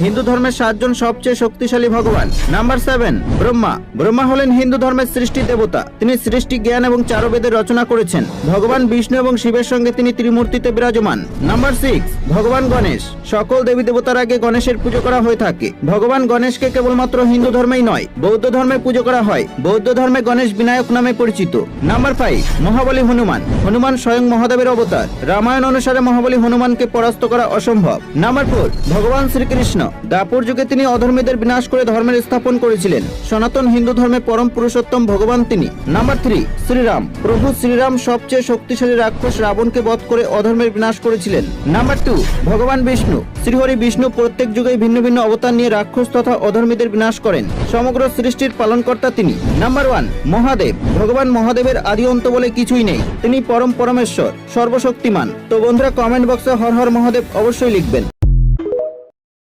হিন্দু ধর্মের 7 জন সবচেয়ে শক্তিশালী ভগবান। নাম্বার 7, ব্রহ্মা। ব্রহ্মা হলেন হিন্দু ধর্মের সৃষ্টি দেবতা। তিনি সৃষ্টি, জ্ঞান এবং 4 বেদের রচনা করেছেন। ভগবান বিষ্ণু এবং শিবের সঙ্গে তিনি ত্রিমূর্তিতে বিরাজমান। নাম্বার 6, ভগবান গণেশ। সকল দেবী দেবতার আগে গণেশের পুজো করা হয়ে থাকে। ভগবান গণেশকে কেবলমাত্র হিন্দু ধর্মেই নয়, বৌদ্ধ ধর্মে পুজো করা হয়। বৌদ্ধ ধর্মে গণেশ বিনায়ক নামে পরিচিত। নাম্বার 5, মহাবলী হনুমান। হনুমান স্বয়ং মহাদেবের অবতার। রামায়ণ অনুসারে মহাবলী হনুমানকে পরাস্ত করা অসম্ভব। নাম্বার 4, ভগবান শ্রীকৃষ্ণ। দাপর যুগে তিনি অধর্মীদের বিনাশ করে ধর্মের স্থাপন করেছিলেন। সনাতন হিন্দু ধর্মে পরম পুরুষোত্তম ভগবান তিনি। নাম্বার 3, শ্রীরাম। প্রভু শ্রীরাম সবচেয়ে শক্তিশালী রাক্ষস রাবণকে বধ করে অধর্মের বিনাশ করেছিলেন। নাম্বার 2, ভগবান বিষ্ণু। শ্রীহরি বিষ্ণু প্রত্যেক যুগে ভিন্ন ভিন্ন অবতার নিয়ে রাক্ষস তথা অধর্মীদের বিনাশ করেন। সমগ্র সৃষ্টির পালনকর্তা তিনি। নাম্বার 1, মহাদেব। ভগবান মহাদেবের আদি অন্ত বলে কিছুই নেই। তিনি পরমেশ্বর, সর্বশক্তিমান। তো বন্ধুরা, কমেন্ট বক্সে হর হর মহাদেব অবশ্যই লিখবেন।